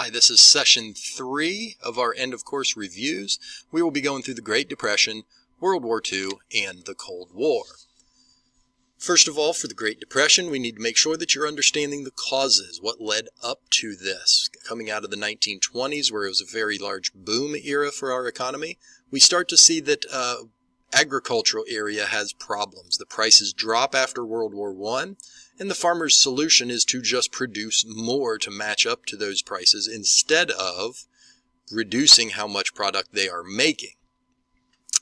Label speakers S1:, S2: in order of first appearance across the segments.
S1: Hi, this is session 3 of our end of course reviews. We will be going through the Great Depression, World War II, and the Cold War. First of all, for the Great Depression, we need to make sure that you're understanding the causes, what led up to this. Coming out of the 1920s, where it was a very large boom era for our economy, we start to see that agricultural area has problems. The prices drop after World War I, and the farmer's solution is to just produce more to match up to those prices instead of reducing how much product they are making.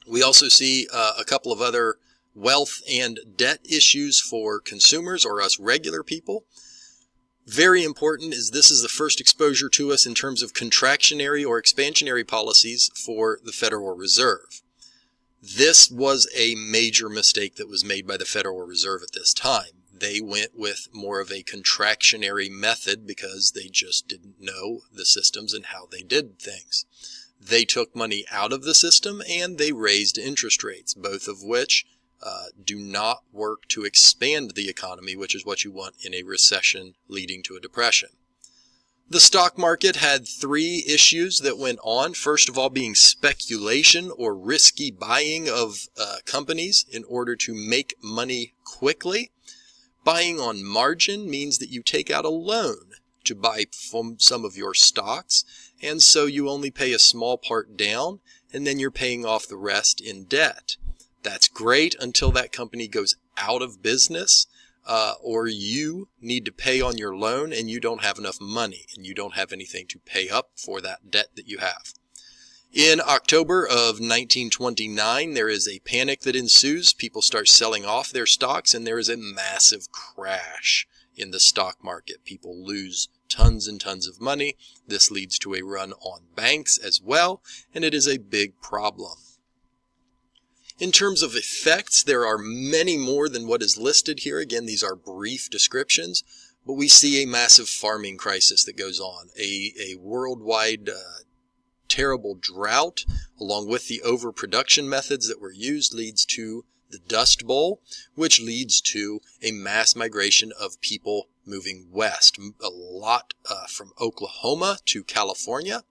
S1: We also see a couple of other wealth and debt issues for consumers or us regular people. Very important is this is the first exposure to us in terms of contractionary or expansionary policies for the Federal Reserve. This was a major mistake that was made by the Federal Reserve at this time. They went with more of a contractionary method because they just didn't know the systems and how they did things. They took money out of the system and they raised interest rates, both of which do not work to expand the economy, which is what you want in a recession leading to a depression. The stock market had 3 issues that went on. First of all, being speculation or risky buying of companies in order to make money quickly. Buying on margin means that you take out a loan to buy from some of your stocks, and so you only pay a small part down, and then you're paying off the rest in debt. That's great until that company goes out of business, or you need to pay on your loan and you don't have enough money, and you don't have anything to pay up for that debt that you have. In October of 1929, there is a panic that ensues. People start selling off their stocks, and there is a massive crash in the stock market. People lose tons and tons of money. This leads to a run on banks as well, and it is a big problem. In terms of effects, there are many more than what is listed here. Again, these are brief descriptions, but we see a massive farming crisis that goes on, a worldwide terrible drought, along with the overproduction methods that were used, leads to the Dust Bowl, which leads to a mass migration of people moving west, a lot from Oklahoma to California.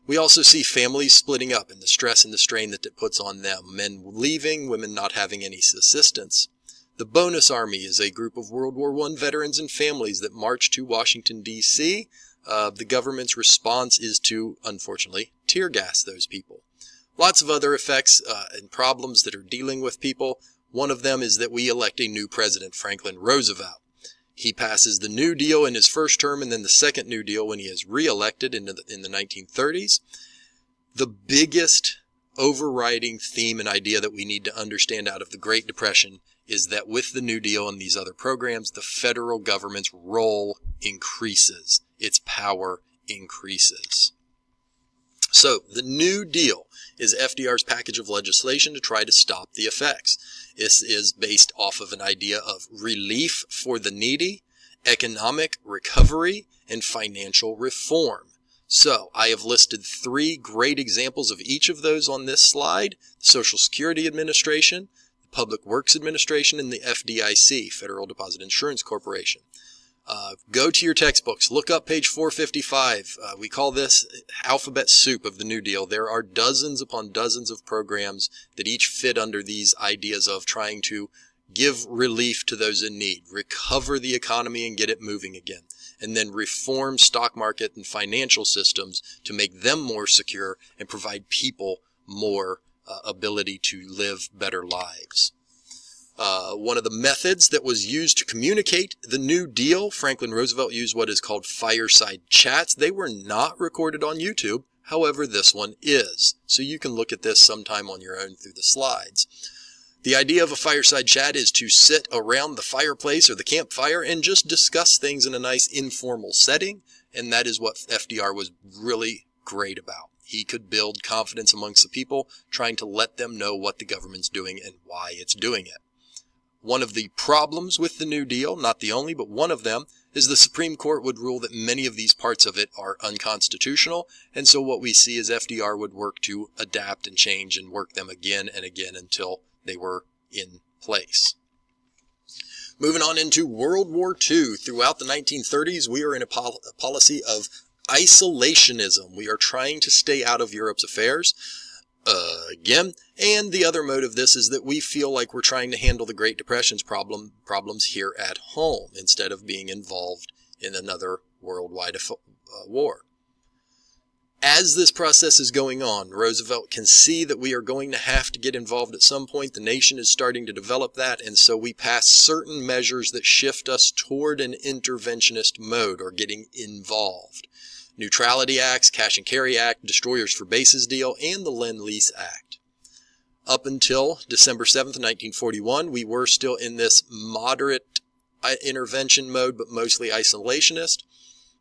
S1: We also see families splitting up and the stress and the strain that it puts on them, men leaving, women not having any assistance. The Bonus Army is a group of World War I veterans and families that march to Washington, D.C. The government's response is to, unfortunately, tear gas those people. Lots of other effects and problems that are dealing with people. One of them is that we elect a new president, Franklin Roosevelt. He passes the New Deal in his first term and then the second New Deal when he is re-elected in the 1930s. The biggest overriding theme and idea that we need to understand out of the Great Depression is that with the New Deal and these other programs, the federal government's role increases. Its power increases. So the New Deal is FDR's package of legislation to try to stop the effects. This is based off of an idea of relief for the needy, economic recovery, and financial reform. So I have listed 3 great examples of each of those on this slide: the Social Security Administration, the Public Works Administration, and the FDIC, Federal Deposit Insurance Corporation. Go to your textbooks, look up page 455. We call this alphabet soup of the New Deal. There are dozens upon dozens of programs that each fit under these ideas of trying to give relief to those in need, recover the economy and get it moving again, and then reform stock market and financial systems to make them more secure and provide people more ability to live better lives. One of the methods that was used to communicate the New Deal, Franklin Roosevelt used what is called fireside chats. They were not recorded on YouTube. However, this one is. So you can look at this sometime on your own through the slides. The idea of a fireside chat is to sit around the fireplace or the campfire and just discuss things in a nice informal setting. And that is what FDR was really great about. He could build confidence amongst the people, trying to let them know what the government's doing and why it's doing it. One of the problems with the New Deal, not the only, but one of them, is the Supreme Court would rule that many of these parts of it are unconstitutional, and so what we see is FDR would work to adapt and change and work them again and again until they were in place. Moving on into World War II. Throughout the 1930s, we are in a policy of Isolationism. We are trying to stay out of Europe's affairs. Again, and the other mode of this is that we feel like we're trying to handle the Great Depression's problems here at home instead of being involved in another worldwide war. As this process is going on, Roosevelt can see that we are going to have to get involved at some point. The nation is starting to develop that, and so we pass certain measures that shift us toward an interventionist mode or getting involved. Neutrality Acts, Cash and Carry Act, Destroyers for Bases deal, and the Lend-Lease Act. Up until December 7th, 1941, we were still in this moderate intervention mode, but mostly isolationist.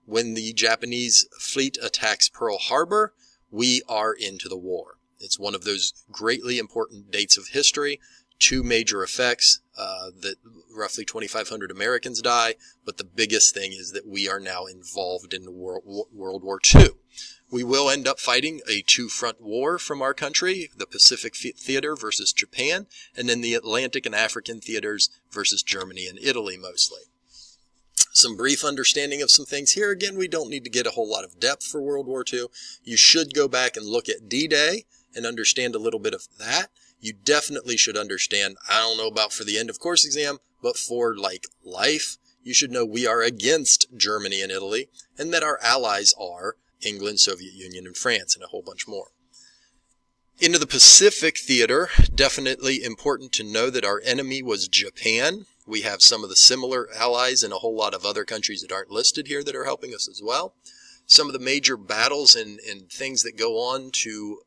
S1: When the Japanese fleet attacks Pearl Harbor, we are into the war. It's one of those greatly important dates of history. Two major effects, that roughly 2,500 Americans die, but the biggest thing is that we are now involved in World War II. We will end up fighting a two-front war from our country, the Pacific theater versus Japan, and then the Atlantic and African theaters versus Germany and Italy mostly. Some brief understanding of some things here. Again, we don't need to get a whole lot of depth for World War II. You should go back and look at D-Day and understand a little bit of that. You definitely should understand, I don't know about for the end of course exam, but for like life, you should know we are against Germany and Italy, and that our allies are England, Soviet Union, and France, and a whole bunch more. Into the Pacific theater, definitely important to know that our enemy was Japan. We have some of the similar allies and a whole lot of other countries that aren't listed here that are helping us as well. Some of the major battles and things that go on to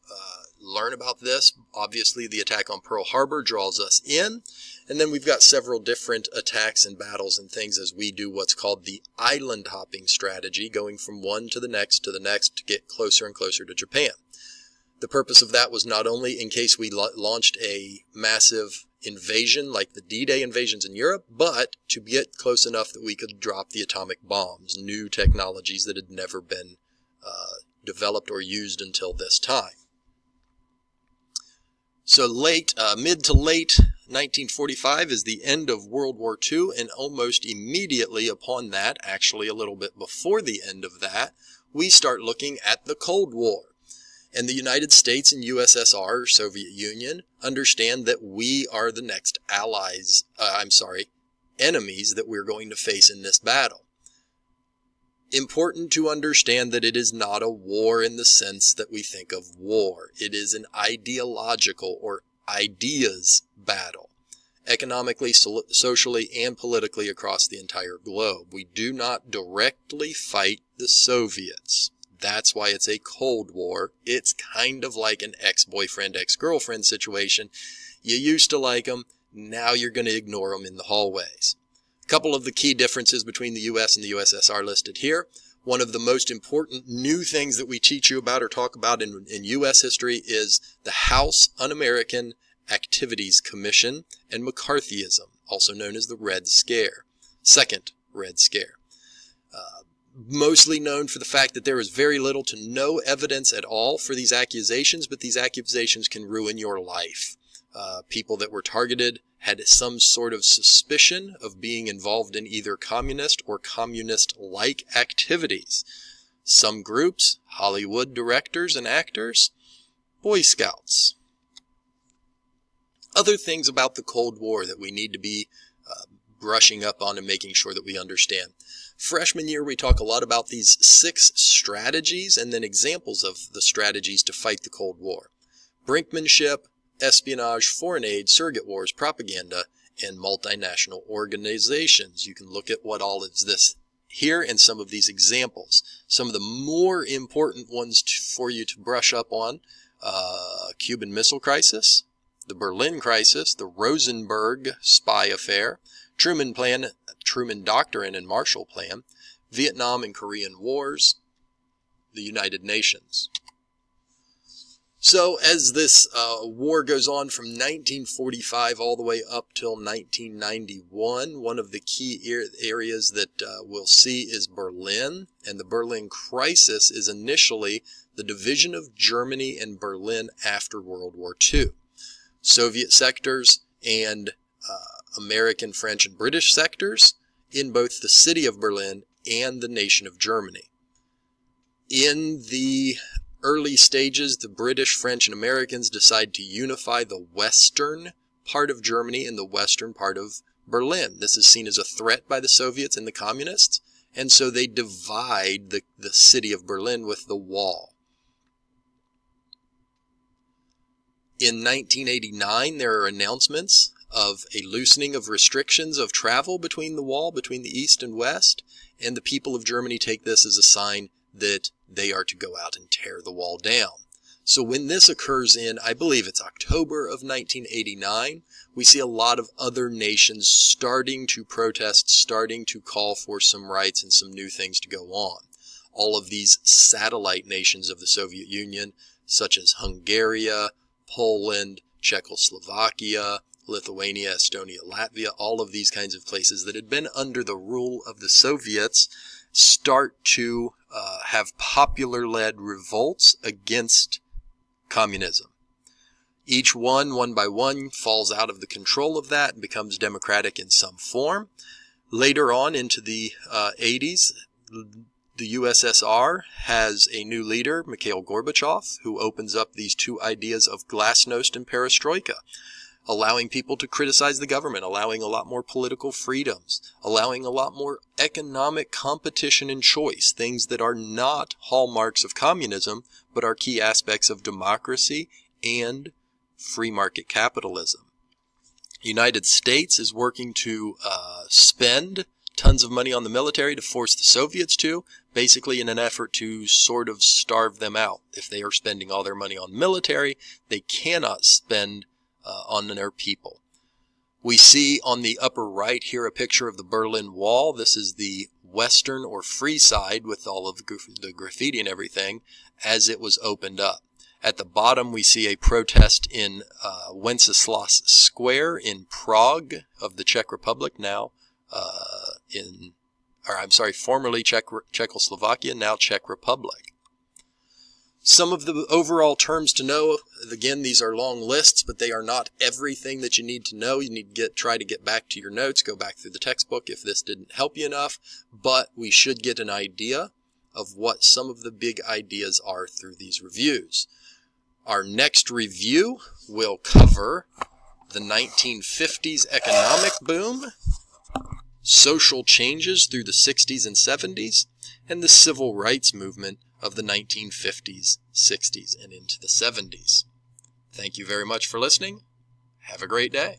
S1: learn about this, obviously the attack on Pearl Harbor draws us in, and then we've got several different attacks and battles and things as we do what's called the island hopping strategy, going from one to the next to get closer and closer to Japan. The purpose of that was not only in case we launched a massive invasion like the D-Day invasions in Europe, but to get close enough that we could drop the atomic bombs, new technologies that had never been developed or used until this time. So mid to late 1945 is the end of World War II, and almost immediately upon that, actually a little bit before the end of that, we start looking at the Cold War. And the United States and USSR, Soviet Union, understand that we are the next enemies that we're going to face in this battle. Important to understand that it is not a war in the sense that we think of war. It is an ideological or ideas battle, economically, socially, and politically across the entire globe. We do not directly fight the Soviets. That's why it's a Cold War. It's kind of like an ex-boyfriend, ex-girlfriend situation. You used to like them, now you're going to ignore them in the hallways. A couple of the key differences between the U.S. and the USSR listed here. One of the most important new things that we teach you about or talk about in U.S. history is the House Un-American Activities Commission and McCarthyism, also known as the Red Scare. Second Red Scare. Mostly known for the fact that there is very little to no evidence at all for these accusations, but these accusations can ruin your life. People that were targeted had some sort of suspicion of being involved in either communist or communist-like activities. Some groups, Hollywood directors and actors, Boy Scouts. Other things about the Cold War that we need to be brushing up on and making sure that we understand. Freshman year, we talk a lot about these 6 strategies and then examples of the strategies to fight the Cold War. Brinkmanship, espionage, foreign aid, surrogate wars, propaganda, and multinational organizations. You can look at what all is this here and some of these examples. Some of the more important ones for you to brush up on, Cuban Missile Crisis, the Berlin Crisis, the Rosenberg spy affair, Truman Plan, Truman Doctrine and Marshall Plan, Vietnam and Korean Wars, the United Nations. So as this war goes on from 1945 all the way up till 1991, one of the key areas that we'll see is Berlin, and the Berlin Crisis is initially the division of Germany and Berlin after World War II. Soviet sectors and American, French, and British sectors in both the city of Berlin and the nation of Germany. In the early stages, the British, French, and Americans decide to unify the western part of Germany and the western part of Berlin. This is seen as a threat by the Soviets and the communists, and so they divide the city of Berlin with the wall. In 1989, there are announcements of a loosening of restrictions of travel between the wall, between the east and west, and the people of Germany take this as a sign that they are to go out and tear the wall down. So when this occurs in, I believe it's October of 1989, we see a lot of other nations starting to protest, starting to call for some rights and some new things to go on. All of these satellite nations of the Soviet Union, such as Hungary, Poland, Czechoslovakia, Lithuania, Estonia, Latvia, all of these kinds of places that had been under the rule of the Soviets start to have popular-led revolts against communism. Each one by one, falls out of the control of that and becomes democratic in some form. Later on into the 80s, the USSR has a new leader, Mikhail Gorbachev, who opens up these two ideas of glasnost and perestroika, allowing people to criticize the government, allowing a lot more political freedoms, allowing a lot more economic competition and choice, things that are not hallmarks of communism, but are key aspects of democracy and free market capitalism. The United States is working to spend tons of money on the military to force the Soviets to, basically in an effort to sort of starve them out. If they are spending all their money on military, they cannot spend on their people. We see on the upper right here a picture of the Berlin Wall. This is the western or free side with all of the graffiti and everything as it was opened up. At the bottom we see a protest in Wenceslas Square in Prague of the Czech Republic, now formerly Czechoslovakia, now Czech Republic. Some of the overall terms to know, again, these are long lists, but they are not everything that you need to know. You need to try to get back to your notes, go back through the textbook if this didn't help you enough, but we should get an idea of what some of the big ideas are through these reviews. Our next review will cover the 1950s economic boom, social changes through the 60s and 70s, and the civil rights movement of the 1950s, 60s, and into the 70s. Thank you very much for listening. Have a great day.